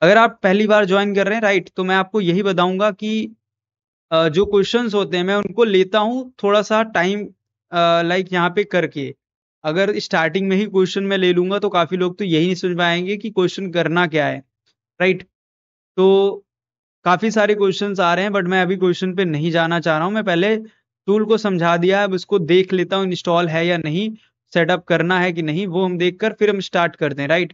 अगर आप पहली बार ज्वाइन कर रहे हैं राइट, तो मैं आपको यही बताऊंगा कि जो क्वेश्चंस होते हैं मैं उनको लेता हूँ थोड़ा सा टाइम लाइक यहाँ पे करके। अगर स्टार्टिंग में ही क्वेश्चन मैं ले लूंगा तो काफी लोग तो यही नहीं समझ पाएंगे कि क्वेश्चन करना क्या है, राइट। तो काफी सारे क्वेश्चंस आ रहे हैं बट मैं अभी क्वेश्चन पे नहीं जाना चाह रहा हूँ। मैं पहले टूल को समझा दिया, अब इसको देख लेता हूँ इंस्टॉल है या नहीं, सेटअप करना है कि नहीं, वो हम देख कर फिर हम स्टार्ट करते हैं, राइट।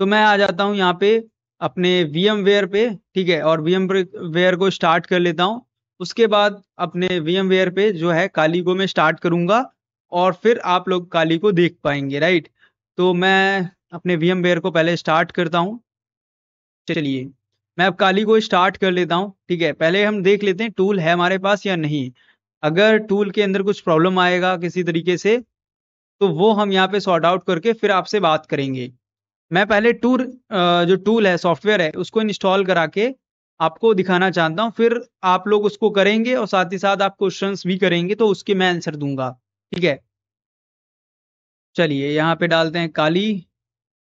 तो मैं आ जाता हूँ यहाँ पे अपने VMware पे, ठीक है, और VMware को स्टार्ट कर लेता हूँ। उसके बाद अपने VMware पे जो है काली को मैं स्टार्ट करूंगा और फिर आप लोग काली को देख पाएंगे, राइट। तो मैं अपने VMware को पहले स्टार्ट करता हूँ। चलिए मैं अब काली को स्टार्ट कर लेता हूँ, ठीक है। पहले हम देख लेते हैं टूल है हमारे पास या नहीं। अगर टूल के अंदर कुछ प्रॉब्लम आएगा किसी तरीके से तो वो हम यहाँ पे सॉर्ट आउट करके फिर आपसे बात करेंगे। मैं पहले जो टूल है, सॉफ्टवेयर है, उसको इंस्टॉल करा के आपको दिखाना चाहता हूँ, फिर आप लोग उसको करेंगे और साथ ही साथ आप क्वेश्चंस भी करेंगे तो उसके मैं आंसर दूंगा, ठीक है। चलिए यहाँ पे डालते हैं Kali,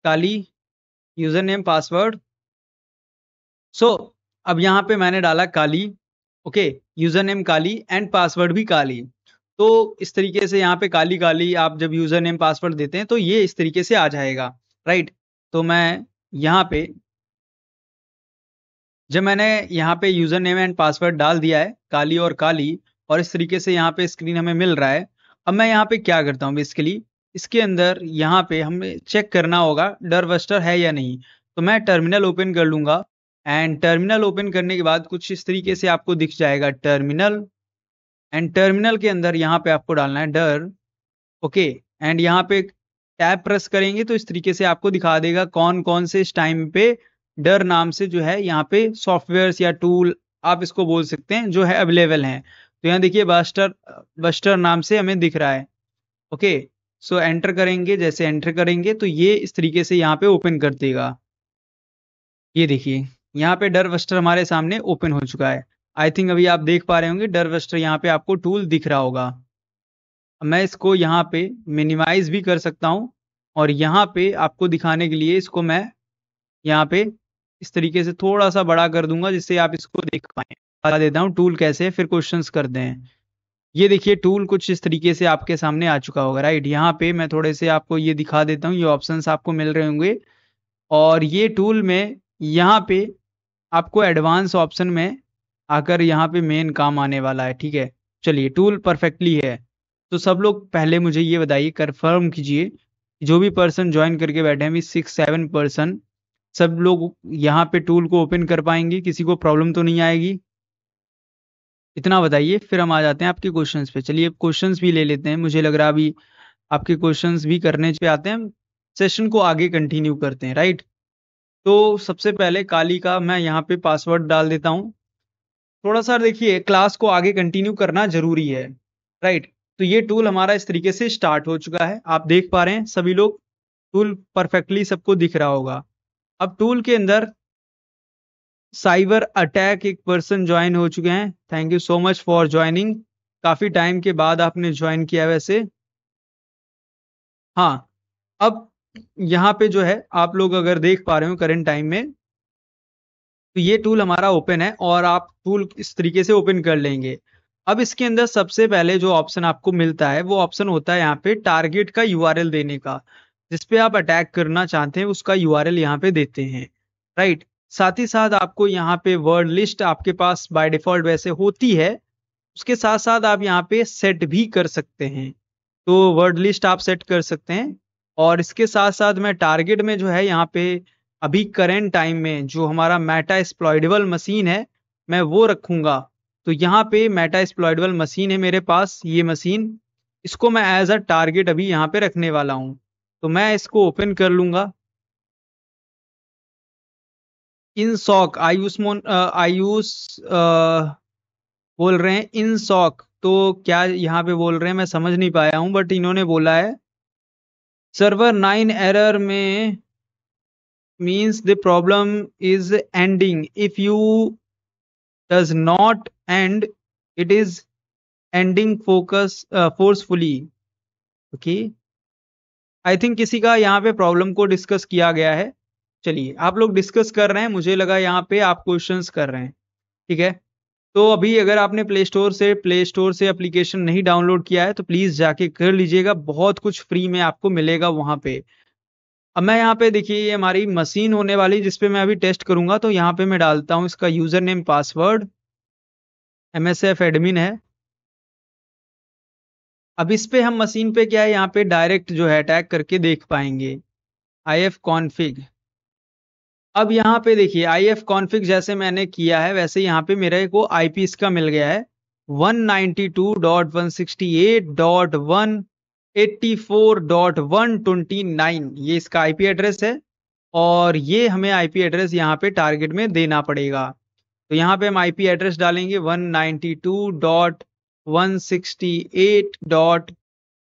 Kali user name password. So अब यहाँ पे मैंने डाला Kali, okay, user name Kali and password भी काली। तो इस तरीके से यहाँ पे काली काली आप जब यूजर नेम पासवर्ड देते हैं तो ये इस तरीके से आ जाएगा, राइट। तो मैं यहाँ पे जब मैंने यहाँ पे यूजर नेम एंड पासवर्ड डाल दिया है काली और काली, और इस तरीके से यहाँ पे स्क्रीन हमें मिल रहा है। अब मैं यहाँ पे क्या करता हूँ बेसिकली, इसके अंदर यहाँ पे हमें चेक करना होगा डर बस्टर है या नहीं। तो मैं टर्मिनल ओपन कर लूंगा एंड टर्मिनल ओपन करने के बाद कुछ इस तरीके से आपको दिख जाएगा टर्मिनल। एंड टर्मिनल के अंदर यहाँ पे आपको डालना है डर, ओके। एंड यहाँ पे टैब प्रेस करेंगे तो इस तरीके से आपको दिखा देगा कौन कौन से इस टाइम पे डर नाम से जो है यहाँ पे सॉफ्टवेयर्स या टूल आप इसको बोल सकते हैं जो है अवेलेबल हैं। तो यहाँ देखिए बस्टर, बस्टर नाम से हमें दिख रहा है, ओके। सो एंटर करेंगे, जैसे एंटर करेंगे तो ये इस तरीके से यहाँ पे ओपन कर देगा। ये देखिए यहाँ पे डर बस्टर हमारे सामने ओपन हो चुका है। आई थिंक अभी आप देख पा रहे होंगे डर बस्टर यहाँ पे आपको टूल दिख रहा होगा। मैं इसको यहाँ पे मिनिमाइज भी कर सकता हूँ और यहाँ पे आपको दिखाने के लिए इसको मैं यहाँ पे इस तरीके से थोड़ा सा बड़ा कर दूंगा जिससे आप इसको देख पाए। बता देता हूँ टूल कैसे है फिर क्वेश्चंस करते हैं। ये देखिए टूल कुछ इस तरीके से आपके सामने आ चुका होगा, राइट। यहाँ पे मैं थोड़े से आपको ये दिखा देता हूँ, ये ऑप्शंस आपको मिल रहे होंगे। और ये टूल में यहाँ पे आपको एडवांस ऑप्शन में आकर यहाँ पे मेन काम आने वाला है, ठीक है। चलिए टूल परफेक्टली है। तो सब लोग पहले मुझे ये बताइए, कंफर्म कीजिए, जो भी पर्सन ज्वाइन करके बैठे हैं भी 6-7 पर्सन, सब लोग यहाँ पे टूल को ओपन कर पाएंगे, किसी को प्रॉब्लम तो नहीं आएगी? इतना बताइए फिर हम आ जाते हैं आपके क्वेश्चंस पे। चलिए क्वेश्चंस भी ले लेते हैं, मुझे लग रहा है अभी आपके क्वेश्चंस भी करने पे आते हैं, सेशन को आगे कंटिन्यू करते हैं, राइट। तो सबसे पहले काली का मैं यहाँ पे पासवर्ड डाल देता हूँ। थोड़ा सा देखिए क्लास को आगे कंटिन्यू करना जरूरी है, राइट। तो ये टूल हमारा इस तरीके से स्टार्ट हो चुका है, आप देख पा रहे हैं सभी लोग, टूल परफेक्टली सबको दिख रहा होगा। अब टूल के अंदर साइबर अटैक एक पर्सन ज्वाइन हो चुके हैं, thank you so much for joining, काफी टाइम के बाद आपने ज्वाइन किया वैसे। हाँ, अब यहाँ पे जो है आप लोग अगर देख पा रहे हो करंट टाइम में, तो ये टूल हमारा ओपन है और आप टूल इस तरीके से ओपन कर लेंगे। अब इसके अंदर सबसे पहले जो ऑप्शन आपको मिलता है वो ऑप्शन होता है यहाँ पे टारगेट का यूआरएल देने का, जिसपे आप अटैक करना चाहते हैं उसका यूआरएल यहाँ पे देते हैं, राइट। साथ ही साथ आपको यहाँ पे वर्ड लिस्ट आपके पास बाय डिफॉल्ट वैसे होती है, उसके साथ साथ आप यहाँ पे सेट भी कर सकते हैं। तो वर्ड लिस्ट आप सेट कर सकते हैं और इसके साथ साथ मैं टारगेट में जो है यहाँ पे अभी करेंट टाइम में जो हमारा मेटा एक्सप्लॉइटेबल मशीन है मैं वो रखूंगा। तो यहाँ पे मेटा एक्सप्लॉइटेबल मशीन है मेरे पास, ये मशीन, इसको मैं एज अ टारगेट अभी यहाँ पे रखने वाला हूँ। तो मैं इसको ओपन कर लूंगा। इन सॉक आयुष बोल रहे हैं इन सॉक, तो क्या यहाँ पे बोल रहे हैं मैं समझ नहीं पाया हूँ, बट इन्होंने बोला है सर्वर 9 एरर में means the problem is ending. If you does not end, it is ending focus forcefully. Okay. I think किसी का यहाँ पे प्रॉब्लम को डिस्कस किया गया है। चलिए आप लोग डिस्कस कर रहे हैं, मुझे लगा यहाँ पे आप क्वेश्चंस कर रहे हैं। ठीक है, तो अभी अगर आपने प्ले स्टोर से एप्लीकेशन नहीं डाउनलोड किया है तो प्लीज जाके कर लीजिएगा, बहुत कुछ फ्री में आपको मिलेगा वहां पे। अब मैं यहाँ पे देखिए ये हमारी मशीन होने वाली जिसपे मैं अभी टेस्ट करूंगा, तो यहाँ पे मैं डालता हूँ इसका user name password, MSF admin है। अब इस पे हम मशीन पे क्या है यहाँ पे डायरेक्ट जो है अटैक करके देख पाएंगे। IF config. अब यहाँ पे देखिए IF कॉन्फ़िग जैसे मैंने किया है वैसे यहाँ पे मेरे को IP इसका मिल गया है 192.168.184.129, ये इसका IP एड्रेस है। और ये हमें IP एड्रेस यहाँ पे टारगेट में देना पड़ेगा। तो यहाँ पे हम IP एड्रेस डालेंगे 192.168 डॉट,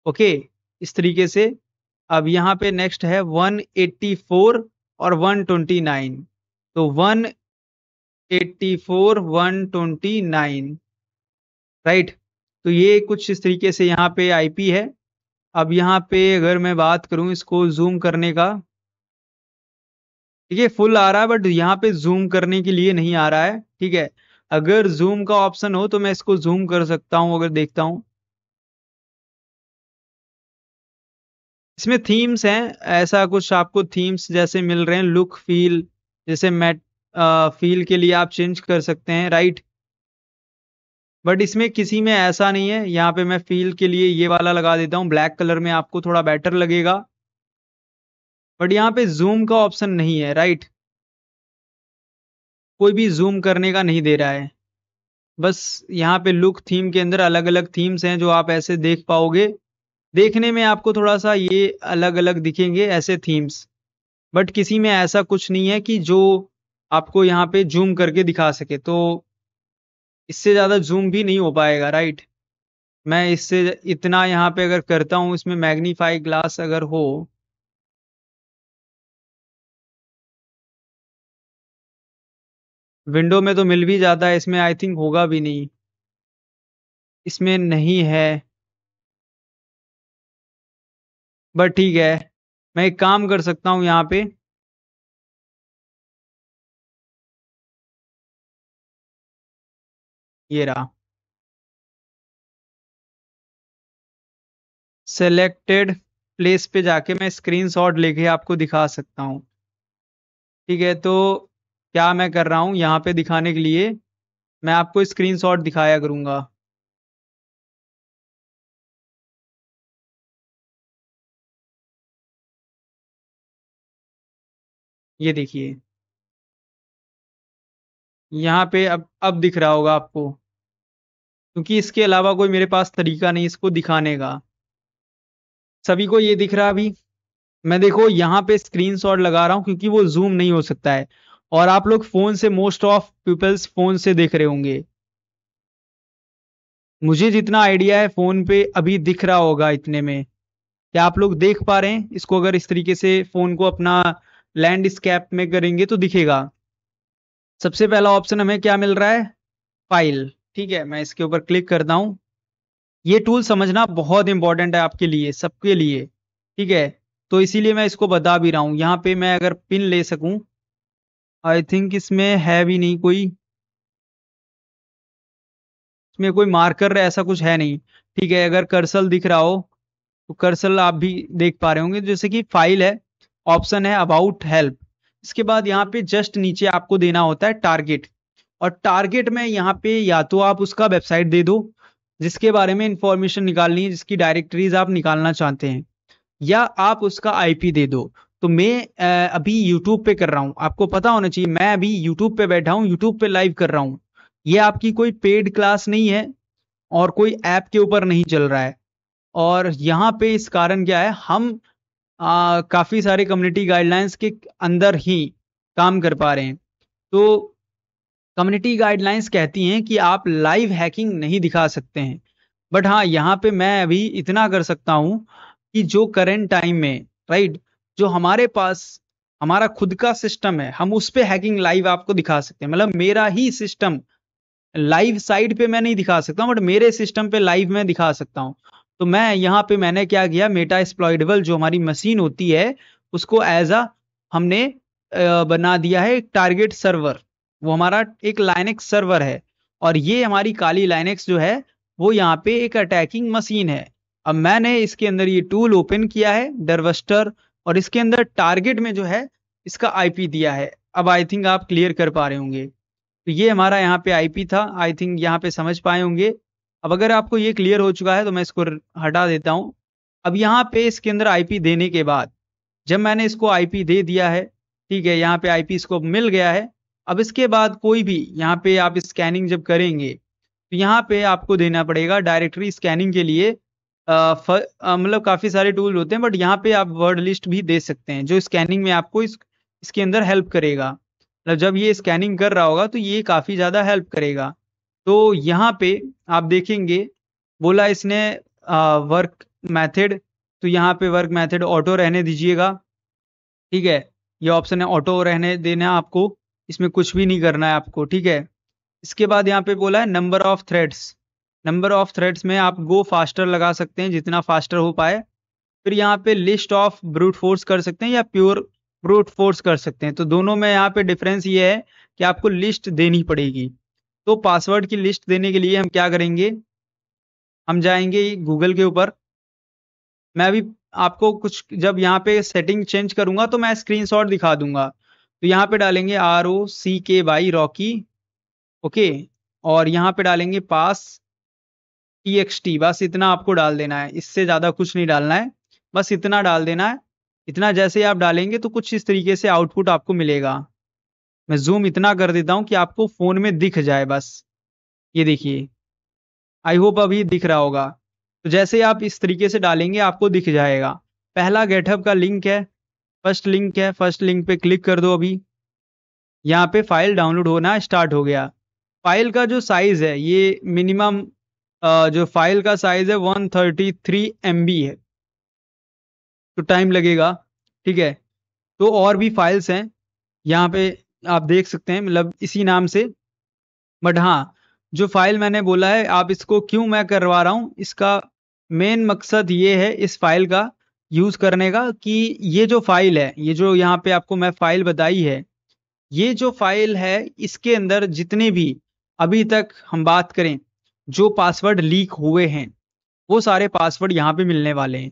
ओके, इस तरीके से। अब यहाँ पे नेक्स्ट है 184 और 129, तो 184 129, राइट। तो ये कुछ इस तरीके से यहाँ पे IP है। अब यहाँ पे अगर मैं बात करूं इसको जूम करने का, ठीक है फुल आ रहा है बट यहाँ पे जूम करने के लिए नहीं आ रहा है। ठीक है, अगर जूम का ऑप्शन हो तो मैं इसको जूम कर सकता हूं, अगर देखता हूं। इसमें थीम्स हैं, ऐसा कुछ आपको थीम्स जैसे मिल रहे हैं, लुक फील, जैसे मैट फील के लिए आप चेंज कर सकते हैं, राइट। बट इसमें किसी में ऐसा नहीं है। यहाँ पे मैं फील के लिए ये वाला लगा देता हूँ, ब्लैक कलर में आपको थोड़ा बेटर लगेगा। बट यहाँ पे जूम का ऑप्शन नहीं है, राइट, कोई भी जूम करने का नहीं दे रहा है। बस यहाँ पे लुक थीम के अंदर अलग अलग थीम्स हैं जो आप ऐसे देख पाओगे। देखने में आपको थोड़ा सा ये अलग अलग दिखेंगे ऐसे थीम्स, बट किसी में ऐसा कुछ नहीं है कि जो आपको यहाँ पे जूम करके दिखा सके। तो इससे ज्यादा जूम भी नहीं हो पाएगा, राइट। मैं इससे इतना यहाँ पे अगर करता हूँ, इसमें मैग्नीफाई ग्लास अगर हो, विंडो में तो मिल भी जाता है, इसमें आई थिंक होगा भी नहीं, इसमें नहीं है। बट ठीक है, मैं एक काम कर सकता हूँ यहाँ पे, ये रहा सेलेक्टेड प्लेस पे जाके मैं स्क्रीनशॉट लेके आपको दिखा सकता हूँ। ठीक है, तो क्या मैं कर रहा हूँ यहाँ पे दिखाने के लिए, मैं आपको स्क्रीनशॉट दिखाया करूंगा। ये देखिए यहाँ पे अब दिख रहा होगा आपको, क्योंकि इसके अलावा कोई मेरे पास तरीका नहीं इसको दिखाने का। सभी को ये दिख रहा अभी। मैं देखो यहाँ पे स्क्रीनशॉट लगा रहा हूँ क्योंकि वो जूम नहीं हो सकता है, और आप लोग फोन से, मोस्ट ऑफ पीपल्स फोन से देख रहे होंगे। मुझे जितना आइडिया है फोन पे अभी दिख रहा होगा इतने में। क्या आप लोग देख पा रहे हैं इसको? अगर इस तरीके से फोन को अपना लैंडस्केप में करेंगे तो दिखेगा। सबसे पहला ऑप्शन हमें क्या मिल रहा है? फाइल। ठीक है, मैं इसके ऊपर क्लिक करता हूं। ये टूल समझना बहुत इंपॉर्टेंट है आपके लिए, सबके लिए। ठीक है, तो इसीलिए मैं इसको बता भी रहा हूं। यहाँ पे मैं अगर पिन ले सकूं, आई थिंक इसमें है भी नहीं कोई, इसमें कोई मार्कर ऐसा कुछ है नहीं। ठीक है, अगर कर्सर दिख रहा हो तो कर्सर आप भी देख पा रहे होंगे, जैसे कि फाइल है, ऑप्शन है अबाउट हेल्प, इसके बाद यहाँ पे जस्ट नीचे आपको देना होता है टारगेट। और टारगेट में यहाँ पे या तो आप उसका वेबसाइट दे दो जिसके बारे में इंफॉर्मेशन निकालनी है, जिसकी डायरेक्टरीज आप निकालना चाहते हैं, या आप उसका IP दे दो। तो मैं अभी यूट्यूब पे कर रहा हूँ, आपको पता होना चाहिए मैं अभी यूट्यूब पे बैठा हूँ, यूट्यूब पे लाइव कर रहा हूँ। ये आपकी कोई पेड क्लास नहीं है और कोई ऐप के ऊपर नहीं चल रहा है। और यहाँ पे इस कारण क्या है, हम काफी सारे कम्युनिटी गाइडलाइंस के अंदर ही काम कर पा रहे हैं। तो कम्युनिटी गाइडलाइंस कहती हैं कि आप लाइव हैकिंग नहीं दिखा सकते हैं। बट हाँ, यहाँ पे मैं अभी इतना कर सकता हूँ कि जो करंट टाइम में, राइट, जो हमारे पास हमारा खुद का सिस्टम है, हम उस पे हैकिंग लाइव आपको दिखा सकते हैं। मतलब मेरा ही सिस्टम लाइव साइड पे मैं नहीं दिखा सकता हूँ, बट मेरे सिस्टम पे लाइव में दिखा सकता हूँ। तो मैं यहाँ पे मैंने क्या किया, मेटा एक्सप्लॉइटेबल जो हमारी मशीन होती है उसको एज अ हमने बना दिया है एक टारगेट सर्वर। वो हमारा एक लाइनेक्स सर्वर है और ये हमारी काली लाइनेक्स जो है वो यहाँ पे एक अटैकिंग मशीन है। अब मैंने इसके अंदर ये टूल ओपन किया है डरवस्टर, और इसके अंदर टारगेट में जो है इसका आईपी दिया है। अब आई थिंक आप क्लियर कर पा रहे होंगे। तो ये हमारा यहाँ पे आईपी था, आई थिंक यहाँ पे समझ पाए होंगे। अब अगर आपको ये क्लियर हो चुका है तो मैं इसको हटा देता हूँ। अब यहाँ पे इसके अंदर आईपी देने के बाद जब मैंने इसको आईपी दे दिया है, ठीक है, यहाँ पे आईपी इसको मिल गया है। अब इसके बाद कोई भी यहाँ पे आप स्कैनिंग जब करेंगे तो यहाँ पे आपको देना पड़ेगा डायरेक्टरी स्कैनिंग के लिए मतलब काफी सारे टूल होते हैं, बट यहाँ पे आप वर्ड लिस्ट भी दे सकते हैं जो स्कैनिंग में आपको इसके अंदर हेल्प करेगा। मतलब जब ये स्कैनिंग कर रहा होगा तो ये काफी ज्यादा हेल्प करेगा। तो यहाँ पे आप देखेंगे बोला इसने वर्क मेथड, तो यहाँ पे वर्क मेथड ऑटो रहने दीजिएगा। ठीक है, ये ऑप्शन है ऑटो रहने देना है आपको, इसमें कुछ भी नहीं करना है आपको। ठीक है, इसके बाद यहाँ पे बोला है number of threads. Number of threads में आप गो फास्टर लगा सकते हैं जितना फास्टर हो पाए। फिर यहाँ पे लिस्ट ऑफ ब्रूट फोर्स कर सकते हैं या प्योर ब्रूट फोर्स कर सकते हैं। तो दोनों में यहाँ पे डिफरेंस ये है कि आपको लिस्ट देनी पड़ेगी। तो पासवर्ड की लिस्ट देने के लिए हम क्या करेंगे, हम जाएंगे गूगल के ऊपर। मैं अभी आपको कुछ जब यहाँ पे सेटिंग चेंज करूंगा तो मैं स्क्रीनशॉट दिखा दूंगा। तो यहाँ पे डालेंगे ROCKY रॉकी, ओके, और यहाँ पे डालेंगे पास TXT। बस इतना आपको डाल देना है, इससे ज्यादा कुछ नहीं डालना है, बस इतना डाल देना है। इतना जैसे ही आप डालेंगे तो कुछ इस तरीके से आउटपुट आपको मिलेगा। मैं जूम इतना कर देता हूँ कि आपको फोन में दिख जाए बस। ये देखिए, आई होप अभी दिख रहा होगा। तो जैसे आप इस तरीके से डालेंगे आपको दिख जाएगा। पहला गेटहब का लिंक है, फर्स्ट लिंक है, फर्स्ट लिंक पे क्लिक कर दो। अभी यहाँ पे फाइल डाउनलोड होना स्टार्ट हो गया। फाइल का जो साइज है ये मिनिमम जो फाइल का साइज है 133 MB है, तो टाइम लगेगा। ठीक है, तो और भी फाइल्स हैं यहाँ पे आप देख सकते हैं, मतलब इसी नाम से। बट हाँ, जो फाइल मैंने बोला है, आप इसको क्यों मैं करवा रहा हूँ, इसका मेन मकसद ये है इस फाइल का यूज करने का कि ये जो फाइल है, ये जो यहाँ पे आपको मैं फाइल बताई है, ये जो फाइल है इसके अंदर जितने भी अभी तक हम बात करें जो पासवर्ड लीक हुए हैं वो सारे पासवर्ड यहाँ पे मिलने वाले हैं।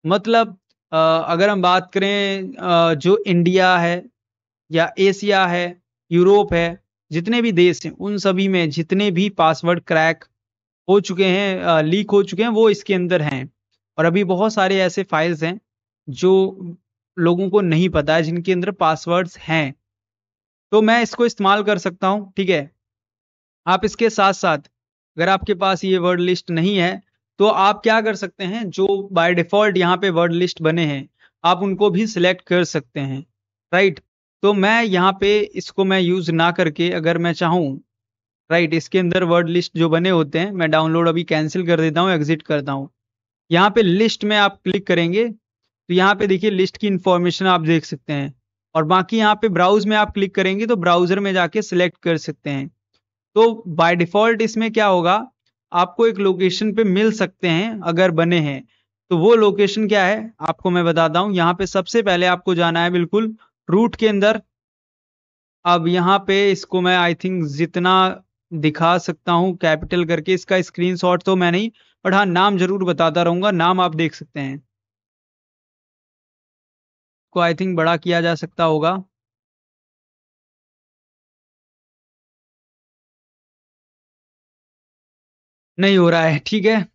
मतलब अगर हम बात करें जो इंडिया है या एशिया है, यूरोप है, जितने भी देश हैं उन सभी में जितने भी पासवर्ड क्रैक हो चुके हैं, लीक हो चुके हैं, वो इसके अंदर हैं। और अभी बहुत सारे ऐसे फाइल्स हैं जो लोगों को नहीं पता है जिनके अंदर पासवर्ड्स हैं। तो मैं इसको इस्तेमाल कर सकता हूँ। ठीक है, आप इसके साथ साथ अगर आपके पास ये वर्ड लिस्ट नहीं है तो आप क्या कर सकते हैं, जो बाय डिफॉल्ट यहाँ पे वर्ड लिस्ट बने हैं आप उनको भी सिलेक्ट कर सकते हैं। राइट, तो मैं यहाँ पे इसको मैं यूज ना करके अगर मैं चाहूँ, राइट, इसके अंदर वर्ड लिस्ट जो बने होते हैं मैं डाउनलोड अभी कैंसिल कर देता हूँ, एग्जिट करता हूँ। यहाँ पे लिस्ट में आप क्लिक करेंगे तो यहाँ पे देखिए लिस्ट की इंफॉर्मेशन आप देख सकते हैं। और बाकी यहाँ पे ब्राउज में आप क्लिक करेंगे तो ब्राउजर में जाके सिलेक्ट कर सकते हैं। तो बाय डिफॉल्ट इसमें क्या होगा, आपको एक लोकेशन पे मिल सकते हैं अगर बने हैं। तो वो लोकेशन क्या है आपको मैं बताता हूँ। यहाँ पे सबसे पहले आपको जाना है बिल्कुल रूट के अंदर। अब यहाँ पे इसको मैं आई थिंक जितना दिखा सकता हूँ कैपिटल करके, इसका स्क्रीनशॉट तो मैं नहीं, बट हाँ नाम जरूर बताता रहूंगा, नाम आप देख सकते हैं। को आई थिंक बड़ा किया जा सकता होगा। नहीं हो रहा है, ठीक है,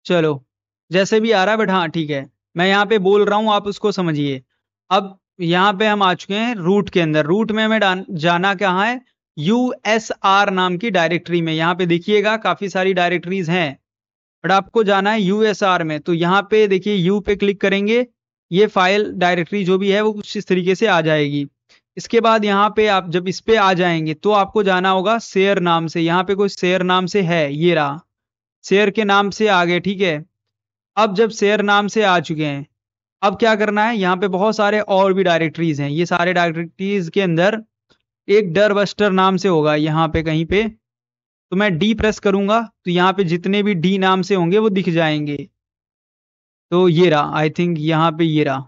चलो जैसे भी आ रहा है, बट हाँ ठीक है। मैं यहाँ पे बोल रहा हूँ आप उसको समझिए। अब यहाँ पे हम आ चुके हैं रूट के अंदर। रूट में हमें जाना कहाँ है, USR नाम की डायरेक्टरी में। यहाँ पे देखिएगा काफी सारी डायरेक्टरीज हैं, बट आपको जाना है USR में। तो यहाँ पे देखिए यू पे क्लिक करेंगे, ये फाइल डायरेक्टरी जो भी है वो कुछ इस तरीके से आ जाएगी। इसके बाद यहाँ पे आप जब इस पे आ जाएंगे तो आपको जाना होगा शेयर नाम से। यहाँ पे कोई शेयर नाम से है, ये रहा, शेयर के नाम से आ गए। ठीक है, अब जब शेयर नाम से आ चुके हैं, अब क्या करना है, यहाँ पे बहुत सारे और भी डायरेक्टरीज हैं। ये सारे डायरेक्टरीज के अंदर एक डर बस्टर नाम से होगा यहाँ पे कहीं पे। तो मैं डी प्रेस करूंगा तो यहाँ पे जितने भी डी नाम से होंगे वो दिख जाएंगे। तो ये रहा, आई थिंक यहाँ पे ये रहा,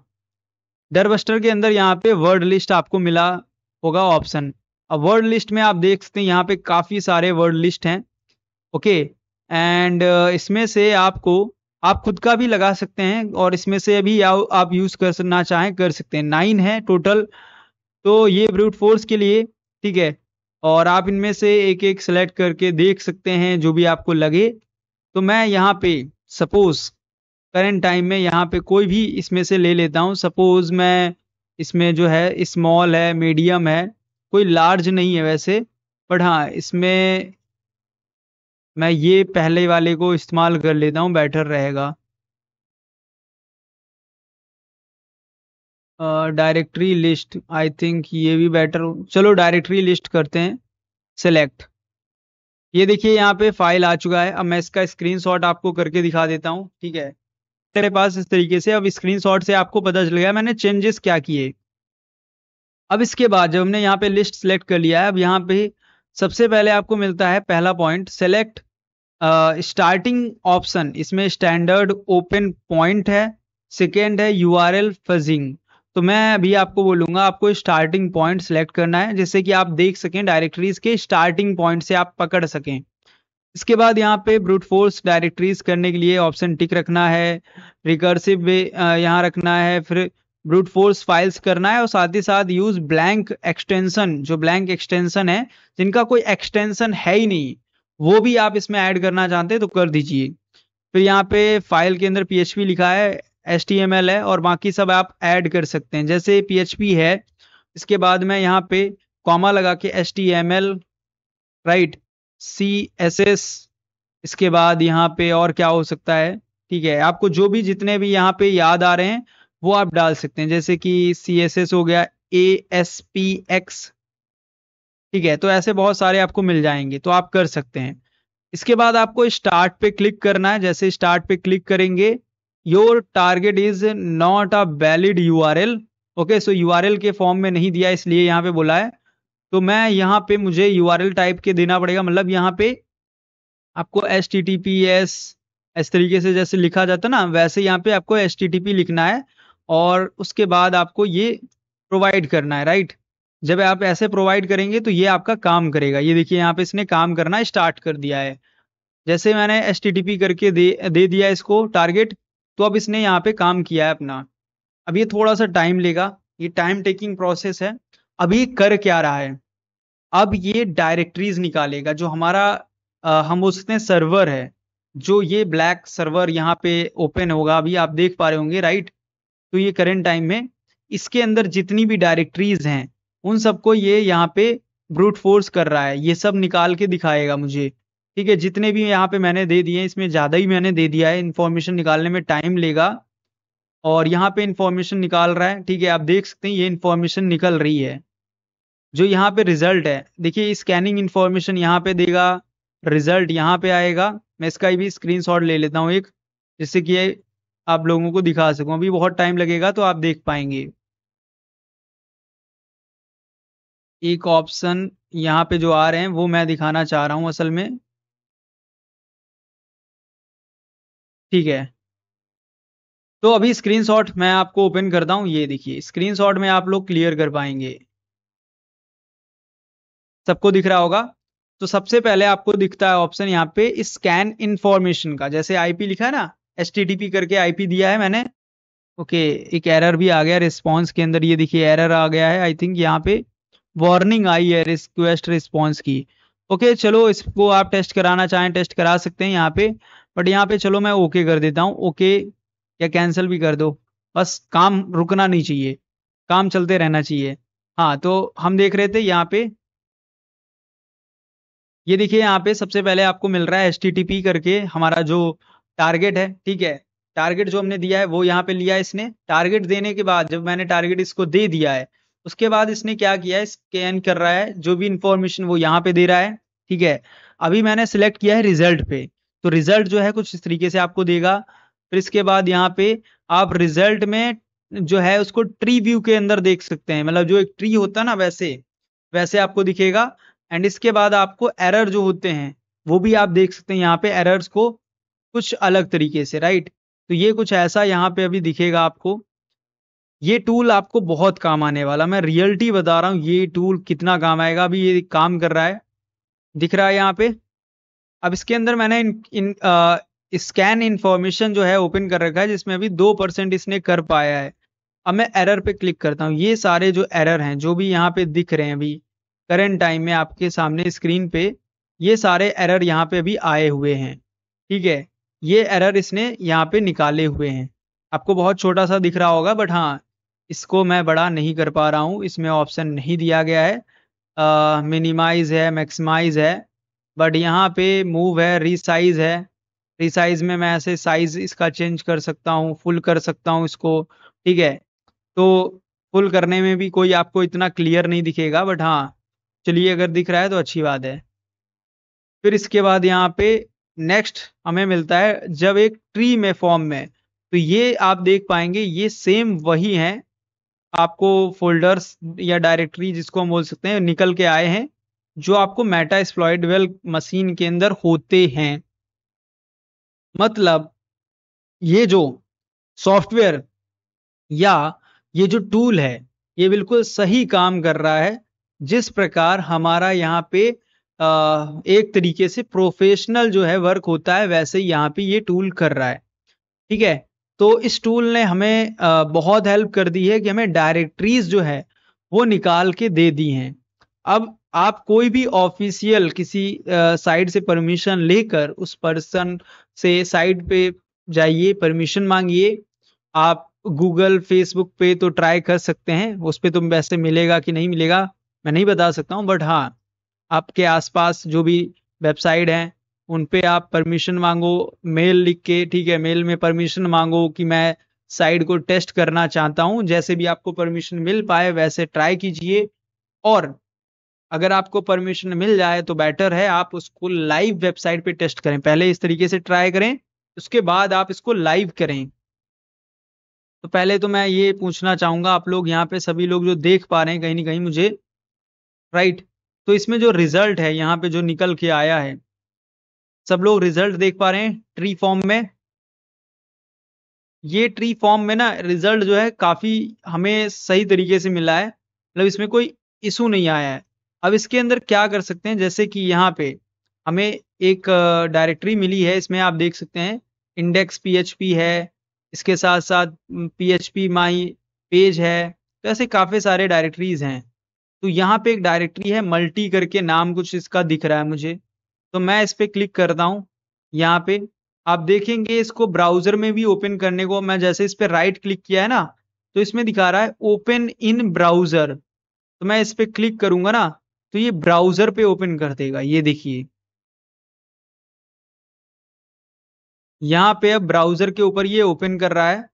डरबस्टर के अंदर यहाँ पे वर्ड लिस्ट आपको मिला होगा ऑप्शन। अब वर्ड लिस्ट में आप देख सकते हैं यहाँ पे काफी सारे वर्ड लिस्ट हैं। ओके, एंड इसमें से आपको आप खुद का भी लगा सकते हैं और इसमें से भी आप यूज करना चाहें कर सकते हैं। 9 है टोटल, तो ये ब्रूट फोर्स के लिए, ठीक है। और आप इनमें से एक एक सेलेक्ट करके देख सकते हैं जो भी आपको लगे। तो मैं यहाँ पे सपोज करंट टाइम में यहाँ पे कोई भी इसमें से ले लेता हूँ। सपोज मैं इसमें जो है स्मॉल है, मीडियम है, कोई लार्ज नहीं है वैसे, बट हाँ इसमें मैं ये पहले वाले को इस्तेमाल कर लेता हूँ, बेटर रहेगा। डायरेक्टरी लिस्ट, आई थिंक ये भी बेटर, चलो डायरेक्टरी लिस्ट करते हैं सेलेक्ट। ये देखिए यहाँ पे फाइल आ चुका है। अब मैं इसका स्क्रीनशॉट आपको करके दिखा देता हूँ, ठीक है। मेरे पास इस तरीके से, अब स्क्रीनशॉट से आपको पता चल गया मैंने चेंजेस क्या किए। अब इसके बाद जब हमने यहाँ पे लिस्ट सेलेक्ट कर लिया है, अब यहाँ पे सबसे पहले आपको मिलता है पहला पॉइंट सेलेक्ट स्टार्टिंग ऑप्शन। इसमें स्टैंडर्ड ओपन पॉइंट है, सेकेंड है यूआरएल फजिंग। तो मैं अभी आपको बोलूंगा आपको स्टार्टिंग पॉइंट सेलेक्ट करना है, जिससे कि आप देख सकें डायरेक्टरीज के स्टार्टिंग पॉइंट से आप पकड़ सकें। इसके बाद यहाँ पे ब्रूट फोर्स डायरेक्टरीज करने के लिए ऑप्शन टिक रखना है, रिकर्सिव वे यहाँ रखना है, फिर ब्रूट फोर्स फाइल्स करना है, और साथ ही साथ यूज ब्लैंक एक्सटेंशन। जो ब्लैंक एक्सटेंशन है, जिनका कोई एक्सटेंशन है ही नहीं, वो भी आप इसमें ऐड करना चाहते हैं तो कर दीजिए। फिर यहाँ पे फाइल के अंदर PHP लिखा है, HTML है, और बाकी सब आप ऐड कर सकते हैं। जैसे PHP है, इसके बाद मैं यहाँ पे कॉमा लगा के HTML, राइट, CSS, इसके बाद यहाँ पे और क्या हो सकता है, ठीक है। आपको जो भी जितने भी यहाँ पे याद आ रहे हैं वो आप डाल सकते हैं। जैसे कि CSS हो गया, ASPX, ठीक है। तो ऐसे बहुत सारे आपको मिल जाएंगे, तो आप कर सकते हैं। इसके बाद आपको स्टार्ट पे क्लिक करना है। जैसे स्टार्ट पे क्लिक करेंगे, your target is not a valid URL. Okay, so URL के फॉर्म में नहीं दिया, इसलिए यहाँ पे बोला है। तो मैं यहाँ पे मुझे यूआरएल टाइप के देना पड़ेगा, मतलब यहाँ पे आपको HTTPS इस तरीके से जैसे लिखा जाता ना, वैसे यहाँ पे आपको HTTP लिखना है, और उसके बाद आपको ये प्रोवाइड करना है, राइट। जब आप ऐसे प्रोवाइड करेंगे तो ये आपका काम करेगा। ये देखिए यहाँ पे इसने काम करना स्टार्ट कर दिया है। जैसे मैंने HTTP करके दे दिया इसको टारगेट, तो अब इसने यहाँ पे काम किया है अपना। अब ये थोड़ा सा टाइम लेगा, ये टाइम टेकिंग प्रोसेस है। अभी कर क्या रहा है, अब ये डायरेक्टरीज निकालेगा जो हमारा हम बोल सकते हैं सर्वर है। जो ये ब्लैक सर्वर यहाँ पे ओपन होगा, अभी आप देख पा रहे होंगे, राइट। तो ये करंट टाइम में इसके अंदर जितनी भी डायरेक्टरीज हैं उन सबको ये यहाँ पे ब्रूट फोर्स कर रहा है, ये सब निकाल के दिखाएगा मुझे, ठीक है। जितने भी यहाँ पे मैंने दे दिए, इसमें ज्यादा ही मैंने दे दिया है, इंफॉर्मेशन निकालने में टाइम लेगा। और यहाँ पे इंफॉर्मेशन निकाल रहा है, ठीक है। आप देख सकते हैं ये इंफॉर्मेशन निकल रही है। जो यहाँ पे रिजल्ट है, देखिए स्कैनिंग इंफॉर्मेशन यहाँ पे देगा, रिजल्ट यहाँ पे आएगा। मैं इसका भी स्क्रीनशॉट ले लेता हूँ एक, जिससे कि आप लोगों को दिखा सकूं। अभी बहुत टाइम लगेगा तो आप देख पाएंगे। एक ऑप्शन यहाँ पे जो आ रहे हैं वो मैं दिखाना चाह रहा हूँ असल में, ठीक है। तो अभी स्क्रीनशॉट मैं आपको ओपन करता हूँ। ये देखिए स्क्रीनशॉट में आप लोग क्लियर कर पाएंगे, सबको दिख रहा होगा। तो सबसे पहले आपको दिखता है ऑप्शन यहाँ पे स्कैन इंफॉर्मेशन का, जैसे IP लिखा है ना, HTTP करके IP दिया है मैंने। ओके, एक एरर भी आ गया रिस्पॉन्स के अंदर, ये देखिए एरर आ गया है। आई थिंक यहाँ पे वार्निंग आई है रिक्वेस्ट रिस्पॉन्स की। ओके, चलो इसको आप टेस्ट कराना चाहें टेस्ट करा सकते हैं यहाँ पे, बट यहाँ पे चलो मैं ओके कर देता हूँ। ओके या कैंसिल भी कर दो, बस काम रुकना नहीं चाहिए, काम चलते रहना चाहिए। हाँ, तो हम देख रहे थे यहाँ पे, ये देखिए यहाँ पे सबसे पहले आपको मिल रहा है HTTP करके हमारा जो टारगेट है, ठीक है। टारगेट जो हमने दिया है वो यहाँ पे लिया है इसने। टारगेट देने के बाद जब मैंने टारगेट इसको दे दिया है, उसके बाद इसने क्या किया है, स्कैन कर रहा है जो भी इंफॉर्मेशन वो यहाँ पे दे रहा है, ठीक है। अभी मैंने सिलेक्ट किया है रिजल्ट पे, तो रिजल्ट जो है कुछ इस तरीके से आपको देगा। फिर इसके बाद यहाँ पे आप रिजल्ट में जो है उसको ट्री व्यू के अंदर देख सकते हैं, मतलब जो एक ट्री होता है ना, वैसे वैसे आपको दिखेगा। एंड इसके बाद आपको एरर जो होते हैं वो भी आप देख सकते हैं यहाँ पे, एरर्स को कुछ अलग तरीके से, राइट। तो ये कुछ ऐसा यहाँ पे अभी दिखेगा आपको। ये टूल आपको बहुत काम आने वाला, मैं रियलिटी बता रहा हूँ, ये टूल कितना काम आएगा। अभी ये काम कर रहा है, दिख रहा है यहाँ पे। अब इसके अंदर मैंने स्कैन इंफॉर्मेशन जो है ओपन कर रखा है, जिसमें अभी 2% इसने कर पाया है। अब मैं एरर पे क्लिक करता हूँ। ये सारे जो एरर हैं जो भी यहाँ पे दिख रहे हैं अभी करंट टाइम में आपके सामने स्क्रीन पे, ये सारे एरर यहाँ पे अभी आए हुए हैं। ठीक है, ये एरर इसने यहाँ पे निकाले हुए हैं। आपको बहुत छोटा सा दिख रहा होगा, बट हाँ, इसको मैं बड़ा नहीं कर पा रहा हूँ, इसमें ऑप्शन नहीं दिया गया है। मिनिमाइज है, मैक्सिमाइज है, बट यहाँ पे मूव है, रीसाइज है। रीसाइज में मैं ऐसे साइज इसका चेंज कर सकता हूँ, फुल कर सकता हूँ इसको। ठीक है, तो फुल करने में भी कोई आपको इतना क्लियर नहीं दिखेगा, बट हाँ चलिए, अगर दिख रहा है तो अच्छी बात है। फिर इसके बाद यहाँ पे नेक्स्ट हमें मिलता है जब एक ट्री में फॉर्म में, तो ये आप देख पाएंगे ये सेम वही है। आपको फोल्डर्स या डायरेक्टरी जिसको हम बोल सकते हैं निकल के आए हैं, जो आपको मेटा एक्सप्लॉइटेबल मशीन के अंदर होते हैं। मतलब ये जो सॉफ्टवेयर या ये जो टूल है, ये बिल्कुल सही काम कर रहा है। जिस प्रकार हमारा यहाँ पे एक तरीके से प्रोफेशनल जो है वर्क होता है, वैसे ही यहाँ पे ये टूल कर रहा है। ठीक है, तो इस टूल ने हमें बहुत हेल्प कर दी है कि हमें डायरेक्टरीज जो है वो निकाल के दे दी हैं। अब आप कोई भी ऑफिशियल किसी साइट से परमिशन लेकर उस पर्सन से साइट पे जाइए, परमिशन मांगिए। आप गूगल फेसबुक पे तो ट्राई कर सकते हैं, उस पे तो वैसे मिलेगा कि नहीं मिलेगा मैं नहीं बता सकता हूँ, बट हाँ आपके आसपास जो भी वेबसाइट हैं उन पे आप परमिशन मांगो, मेल लिख के। ठीक है, मेल में परमिशन मांगो कि मैं साइट को टेस्ट करना चाहता हूँ। जैसे भी आपको परमिशन मिल पाए वैसे ट्राई कीजिए, और अगर आपको परमिशन मिल जाए तो बेटर है आप उसको लाइव वेबसाइट पे टेस्ट करें। पहले इस तरीके से ट्राई करें, उसके बाद आप इसको लाइव करें। तो पहले तो मैं ये पूछना चाहूंगा, आप लोग यहाँ पे सभी लोग जो देख पा रहे हैं कहीं ना कहीं मुझे, राइट, तो इसमें जो रिजल्ट है यहाँ पे जो निकल के आया है, सब लोग रिजल्ट देख पा रहे हैं ट्री फॉर्म में। ये ट्री फॉर्म में ना रिजल्ट जो है काफी हमें सही तरीके से मिला है, मतलब इसमें कोई इशू नहीं आया है। अब इसके अंदर क्या कर सकते हैं, जैसे कि यहाँ पे हमें एक डायरेक्टरी मिली है, इसमें आप देख सकते हैं इंडेक्स पीएचपी है, इसके साथ साथ पीएचपी माई पेज है। तो ऐसे काफी सारे डायरेक्टरीज हैं। तो यहाँ पे एक डायरेक्टरी है मल्टी करके, नाम कुछ इसका दिख रहा है मुझे, तो मैं इस पे क्लिक करता हूँ। यहाँ पे आप देखेंगे इसको ब्राउजर में भी ओपन करने को, मैं जैसे इस पे राइट क्लिक किया है ना, तो इसमें दिखा रहा है ओपन इन ब्राउजर। तो मैं इस पे क्लिक करूंगा ना, तो ये ब्राउजर पे ओपन कर देगा। ये देखिए यहाँ पे अब ब्राउजर के ऊपर ये ओपन कर रहा है,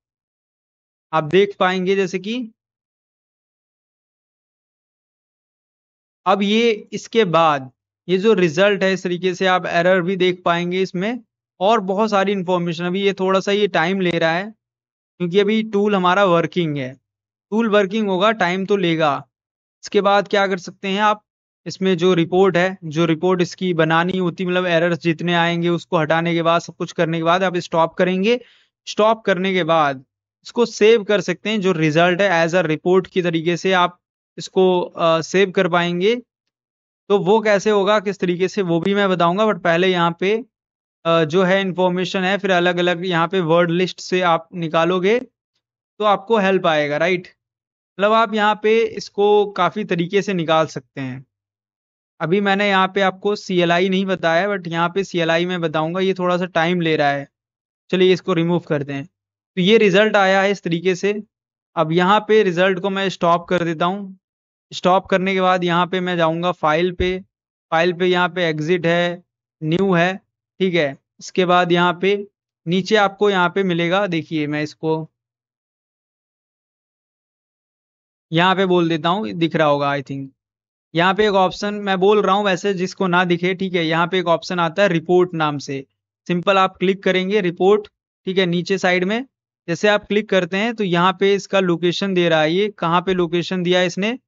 आप देख पाएंगे जैसे कि। अब ये इसके बाद ये जो रिजल्ट है, इस तरीके से आप एरर भी देख पाएंगे इसमें, और बहुत सारी इंफॉर्मेशन। अभी ये थोड़ा सा ये टाइम ले रहा है क्योंकि अभी टूल हमारा वर्किंग है। टूल वर्किंग होगा, टाइम तो लेगा। इसके बाद क्या कर सकते हैं आप, इसमें जो रिपोर्ट है, जो रिपोर्ट इसकी बनानी होती, मतलब एरर्स जितने आएंगे उसको हटाने के बाद, सब कुछ करने के बाद आप स्टॉप करेंगे। स्टॉप करने के बाद इसको सेव कर सकते हैं, जो रिजल्ट है एज अ रिपोर्ट की तरीके से आप इसको सेव कर पाएंगे। तो वो कैसे होगा, किस तरीके से, वो भी मैं बताऊंगा, बट पहले यहाँ पे जो है इंफॉर्मेशन है, फिर अलग अलग यहाँ पे वर्ड लिस्ट से आप निकालोगे तो आपको हेल्प आएगा, राइट। मतलब आप यहाँ पे इसको काफी तरीके से निकाल सकते हैं। अभी मैंने यहाँ पे आपको CLI नहीं बताया, बट यहाँ पे CLI में बताऊंगा, ये थोड़ा सा टाइम ले रहा है। चलिए इसको रिमूव करते हैं। तो ये रिजल्ट आया है इस तरीके से। अब यहाँ पे रिजल्ट को मैं स्टॉप कर देता हूँ। स्टॉप करने के बाद यहाँ पे मैं जाऊँगा फाइल पे। फाइल पे यहाँ पे एग्जिट है, न्यू है। ठीक है, इसके बाद यहाँ पे नीचे आपको यहाँ पे मिलेगा, देखिए मैं इसको यहाँ पे बोल देता हूँ, दिख रहा होगा आई थिंक। यहाँ पे एक ऑप्शन मैं बोल रहा हूँ, वैसे जिसको ना दिखे, ठीक है, यहाँ पे एक ऑप्शन आता है रिपोर्ट नाम से। सिंपल आप क्लिक करेंगे रिपोर्ट। ठीक है, नीचे साइड में जैसे आप क्लिक करते हैं तो यहाँ पे इसका लोकेशन दे रहा है, ये कहाँ पे लोकेशन दिया है इसने।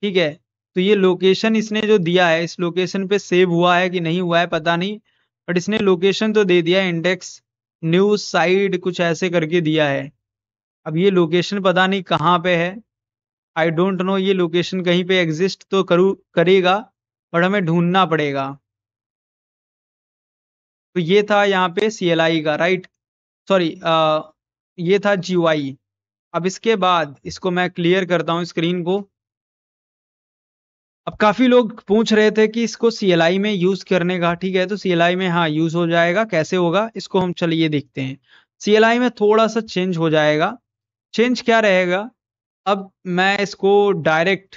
ठीक है, तो ये लोकेशन इसने जो दिया है, इस लोकेशन पे सेव हुआ है कि नहीं हुआ है पता नहीं, बट इसने लोकेशन तो दे दिया है, इंडेक्स न्यूज साइड कुछ ऐसे करके दिया है। अब ये लोकेशन पता नहीं कहाँ पे है, आई डोंट नो ये लोकेशन कहीं पे एग्जिस्ट तो करेगा, पर हमें ढूंढना पड़ेगा। तो ये था यहाँ पे CLI का, राइट, सॉरी, ये था GUI। अब इसके बाद इसको मैं क्लियर करता हूँ स्क्रीन को। अब काफी लोग पूछ रहे थे कि इसको CLI में यूज करने का, ठीक है, तो CLI में हाँ यूज हो जाएगा, कैसे होगा इसको हम चलिए देखते हैं। CLI में थोड़ा सा चेंज हो जाएगा। चेंज क्या रहेगा, अब मैं इसको डायरेक्ट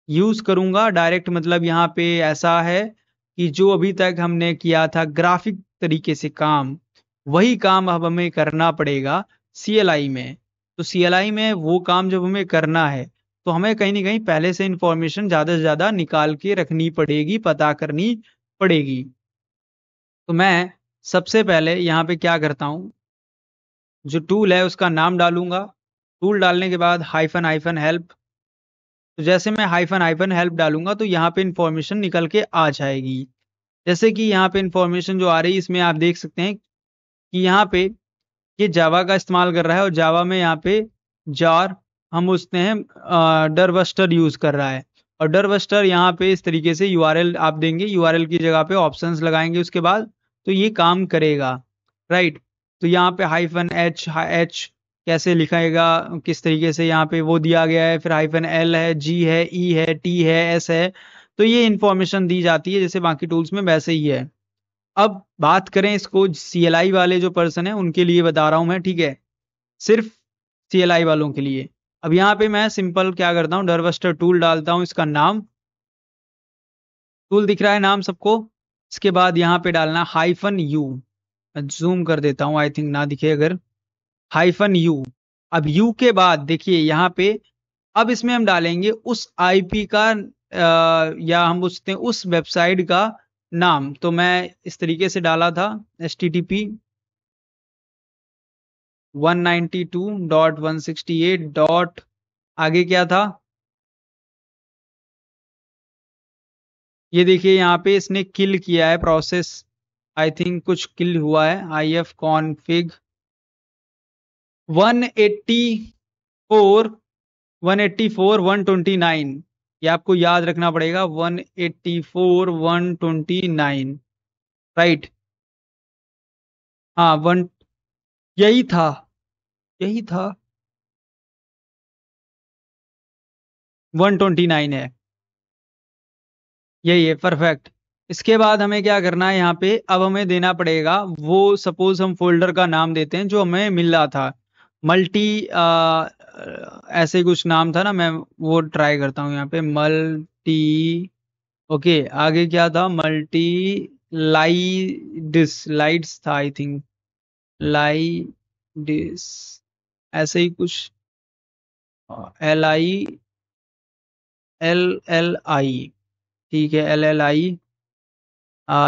यूज करूंगा। डायरेक्ट मतलब यहाँ पे ऐसा है कि जो अभी तक हमने किया था ग्राफिक तरीके से काम, वही काम अब हमें करना पड़ेगा CLI में। तो CLI में वो काम जब हमें करना है, तो हमें कहीं ना कहीं पहले से इंफॉर्मेशन ज्यादा से ज्यादा निकाल के रखनी पड़ेगी, पता करनी पड़ेगी। तो मैं सबसे पहले यहाँ पे क्या करता हूँ, जो टूल है उसका नाम डालूंगा। टूल डालने के बाद हाइफन हाइफन हेल्प। तो जैसे मैं हाइफन हाइफन हेल्प डालूंगा तो यहाँ पे इंफॉर्मेशन निकल के आ जाएगी। जैसे कि यहाँ पे इंफॉर्मेशन जो आ रही है इसमें आप देख सकते हैं कि यहाँ पे ये जावा का इस्तेमाल कर रहा है, और जावा में यहाँ पे जार हम उसने हैं डर बस्टर यूज कर रहा है। और डर बस्टर यहाँ पे इस तरीके से यूआरएल आप देंगे, यूआरएल की जगह पे ऑप्शंस लगाएंगे उसके बाद, तो ये काम करेगा, राइट। तो यहाँ पे हाइफन एच एच कैसे लिखाएगा, किस तरीके से यहाँ पे वो दिया गया है, फिर हाइफन एल है, जी है, ई है, टी है, एस है। तो ये इंफॉर्मेशन दी जाती है जैसे बाकी टूल्स में वैसे ही है। अब बात करें इसको CLI वाले जो पर्सन है उनके लिए बता रहा हूं मैं, ठीक है, सिर्फ CLI वालों के लिए। अब यहाँ पे मैं सिंपल क्या करता हूँ, डरबस्टर टूल डालता हूँ, इसका नाम, टूल दिख रहा है नाम सबको। इसके बाद यहाँ पे डालना हाइफन यू। मैं जूम कर देता हूँ, आई थिंक ना दिखे अगर, हाइफन यू। अब यू के बाद देखिए यहाँ पे, अब इसमें हम डालेंगे उस IP का या हम पूछते हैं उस वेबसाइट का नाम। तो मैं इस तरीके से डाला था, HTTP 192.168 डॉट, आगे क्या था, ये देखिए यहाँ पे इसने किल किया है प्रोसेस, आई थिंक कुछ किल हुआ है, IF कॉन्फ़िग 184, 129। ये आपको याद रखना पड़ेगा, 184 129, राइट। हाँ वन, यही था, यही था, 129 है, यही है, परफेक्ट। इसके बाद हमें क्या करना है, यहाँ पे अब हमें देना पड़ेगा वो, सपोज हम फोल्डर का नाम देते हैं जो हमें मिल रहा था, मल्टी ऐसे कुछ नाम था ना, मैं वो ट्राई करता हूँ यहाँ पे, मल्टी, ओके, आगे क्या था, मल्टी लाइडिस, लाइड्स था आई थिंक, लाइडिस, ऐसे ही कुछ, LILLI, ठीक है, LLI,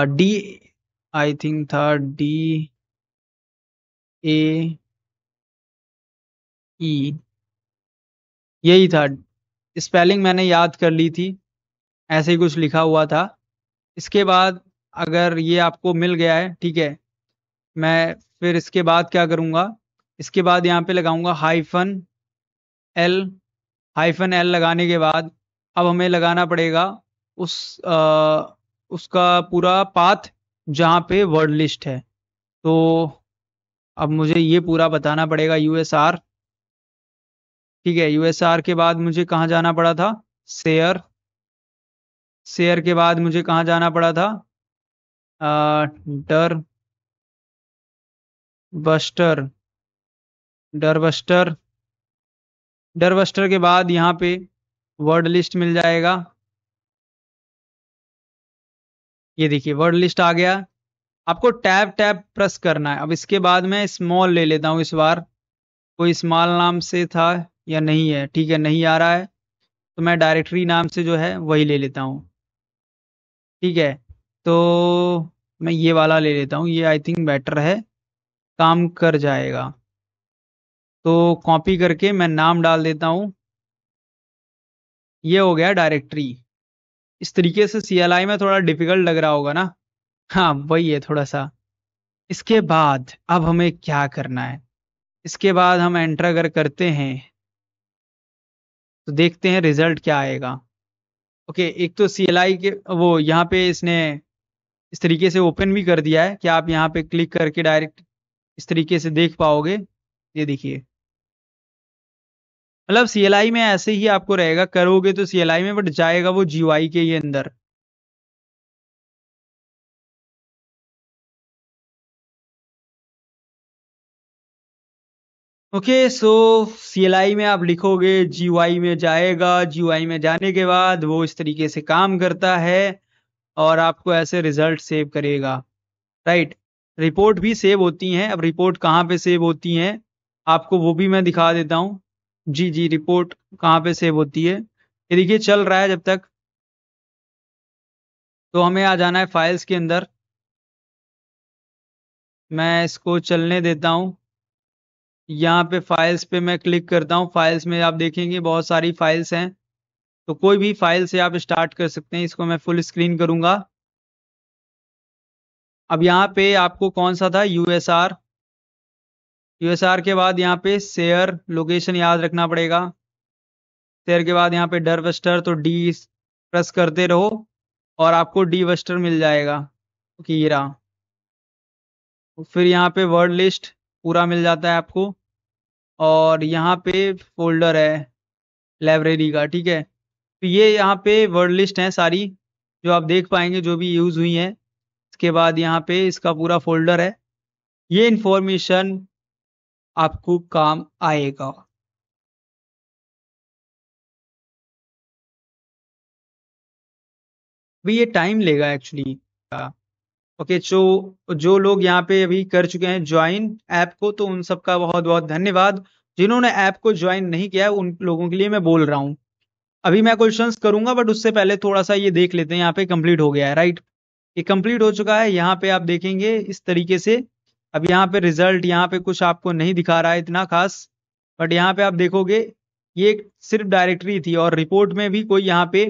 डी, आई थिंक था DAE, यही था। स्पेलिंग मैंने याद कर ली थी, ऐसे ही कुछ लिखा हुआ था। इसके बाद अगर ये आपको मिल गया है, ठीक है, मैं फिर इसके बाद क्या करूँगा, इसके बाद यहाँ पे लगाऊंगा एल। हाइफन एल लगाने के बाद अब हमें लगाना पड़ेगा उसका पूरा पाथ जहाँ पे वर्ड लिस्ट है। तो अब मुझे ये पूरा बताना पड़ेगा, USR, ठीक है, USR के बाद मुझे कहाँ जाना पड़ा था, शेयर, शेयर के बाद मुझे कहाँ जाना पड़ा था, डर बस्टर, डर बस्टर, डर बस्टर के बाद यहाँ पे वर्ड लिस्ट मिल जाएगा। ये देखिए वर्ड लिस्ट आ गया। आपको टैब टैब प्रेस करना है। अब इसके बाद मैं स्मॉल ले लेता हूँ इस बार, कोई स्मॉल नाम से था या नहीं है, ठीक है, नहीं आ रहा है, तो मैं डायरेक्टरी नाम से जो है वही ले लेता हूँ, ठीक है। तो मैं ये वाला ले लेता हूँ, ये आई थिंक बेटर है, काम कर जाएगा। तो कॉपी करके मैं नाम डाल देता हूँ, ये हो गया डायरेक्टरी। इस तरीके से CLI में थोड़ा डिफिकल्ट लग रहा होगा ना, हाँ वही है थोड़ा सा। इसके बाद अब हमें क्या करना है, इसके बाद हम एंटर अगर करते हैं तो देखते हैं रिजल्ट क्या आएगा। ओके, एक तो CLI के वो यहाँ पे इसने इस तरीके से ओपन भी कर दिया है कि आप यहाँ पे क्लिक करके डायरेक्ट इस तरीके से देख पाओगे। ये देखिए, मतलब CLI में ऐसे ही आपको रहेगा, करोगे तो CLI में, बट जाएगा वो GUI के ये अंदर। ओके, सो CLI में आप लिखोगे, GUI में जाएगा, GUI में जाने के बाद वो इस तरीके से काम करता है और आपको ऐसे रिजल्ट सेव करेगा। राइट, रिपोर्ट भी सेव होती हैं। अब रिपोर्ट कहाँ पे सेव होती हैं आपको वो भी मैं दिखा देता हूँ। जी जी, रिपोर्ट कहाँ पे सेव होती है, ये देखिए चल रहा है जब तक। तो हमें आ जाना है फाइल्स के अंदर। मैं इसको चलने देता हूँ। यहाँ पे फाइल्स पे मैं क्लिक करता हूँ। फाइल्स में आप देखेंगे बहुत सारी फाइल्स हैं, तो कोई भी फाइल से आप स्टार्ट कर सकते हैं। इसको मैं फुल स्क्रीन करूंगा। अब यहाँ पे आपको कौन सा था, यूएसआर। यूएसआर के बाद यहाँ पे शेयर लोकेशन याद रखना पड़ेगा। शेयर के बाद यहाँ पे डरवस्टर, तो डी प्रेस करते रहो और आपको डी वस्टर मिल जाएगा। ओके, ये रहा। फिर यहाँ पे वर्ड लिस्ट पूरा मिल जाता है आपको, और यहाँ पे फोल्डर है लाइब्रेरी का, ठीक है। तो ये यहाँ पे वर्ड लिस्ट है सारी जो आप देख पाएंगे जो भी यूज हुई है। इसके बाद यहाँ पे इसका पूरा फोल्डर है। ये इंफॉर्मेशन आपको काम आएगा। भी ये टाइम लेगा एक्चुअली। ओके, जो जो लोग यहाँ पे अभी कर चुके हैं ज्वाइन ऐप को, तो उन सबका बहुत बहुत धन्यवाद। जिन्होंने ऐप को ज्वाइन नहीं किया है उन लोगों के लिए मैं बोल रहा हूँ। अभी मैं क्वेश्चंस करूंगा, बट उससे पहले थोड़ा सा ये देख लेते हैं। यहाँ पे कंप्लीट हो गया है, राइट। ये कंप्लीट हो चुका है। यहाँ पे आप देखेंगे इस तरीके से। अब यहाँ पे रिजल्ट, यहाँ पे कुछ आपको नहीं दिखा रहा है इतना खास, बट यहाँ पे आप देखोगे ये सिर्फ डायरेक्टरी थी, और रिपोर्ट में भी कोई यहाँ पे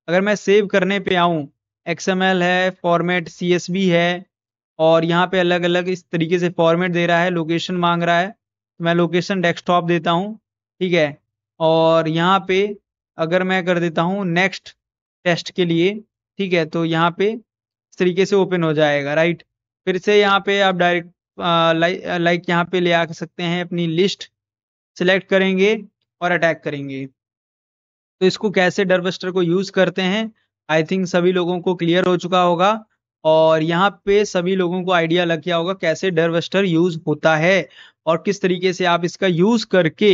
अगर मैं सेव करने पे आऊँ, XML है, फॉर्मेट CSV है, और यहाँ पे अलग अलग इस तरीके से फॉर्मेट दे रहा है, लोकेशन मांग रहा है, तो मैं लोकेशन डेस्कटॉप देता हूँ, ठीक है। और यहाँ पे अगर मैं कर देता हूँ नेक्स्ट टेस्ट के लिए, ठीक है, तो यहाँ पे इस तरीके से ओपन हो जाएगा, राइट। फिर से यहाँ पे आप डायरेक्ट लाइक यहाँ पे ले आ सकते हैं, अपनी लिस्ट सिलेक्ट करेंगे और अटैक करेंगे। तो इसको कैसे डरबस्टर को यूज करते हैं, आई थिंक सभी लोगों को क्लियर हो चुका होगा, और यहाँ पे सभी लोगों को आइडिया लग गया होगा कैसे डरबस्टर यूज होता है और किस तरीके से आप इसका यूज करके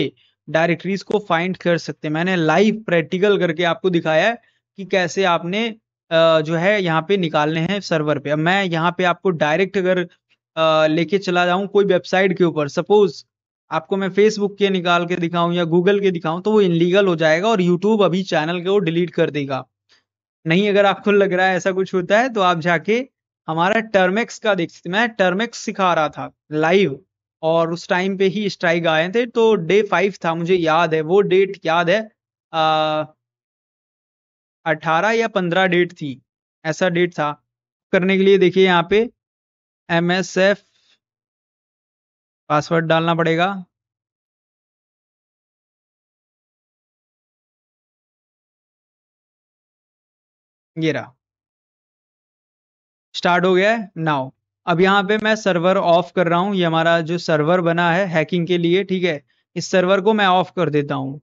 डायरेक्टरीज को फाइंड कर सकते हैं। मैंने लाइव प्रैक्टिकल करके आपको दिखाया है कि कैसे आपने जो है यहाँ पे निकालने हैं सर्वर पे। अब मैं यहाँ पे आपको डायरेक्ट अगर लेके चला जाऊं कोई वेबसाइट के ऊपर, सपोज आपको मैं फेसबुक के निकाल के दिखाऊं या गूगल के दिखाऊं, तो वो इनलीगल हो जाएगा और यूट्यूब अभी चैनल को डिलीट कर देगा। नहीं, अगर आपको लग रहा है ऐसा कुछ होता है तो आप जाके हमारा टर्मेक्स का देख सकते। मैं टर्मेक्स सिखा रहा था लाइव, और उस टाइम पे ही स्ट्राइक आए थे, तो डे 5 था, मुझे याद है, वो डेट याद है। 18 या 15 डेट थी, ऐसा डेट था। करने के लिए देखिए यहाँ पे MSF पासवर्ड डालना पड़ेगा। ये रहा, स्टार्ट हो गया है नाउ। अब यहाँ पे मैं सर्वर ऑफ कर रहा हूँ। ये हमारा जो सर्वर बना है हैकिंग के लिए, ठीक है, इस सर्वर को मैं ऑफ कर देता हूँ।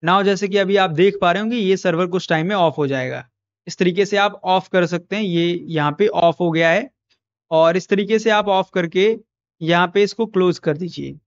नाउ जैसे कि अभी आप देख पा रहे होंगे ये सर्वर कुछ टाइम में ऑफ हो जाएगा। इस तरीके से आप ऑफ कर सकते हैं। ये यहाँ पे ऑफ हो गया है, और इस तरीके से आप ऑफ करके यहाँ पे इसको क्लोज कर दीजिए।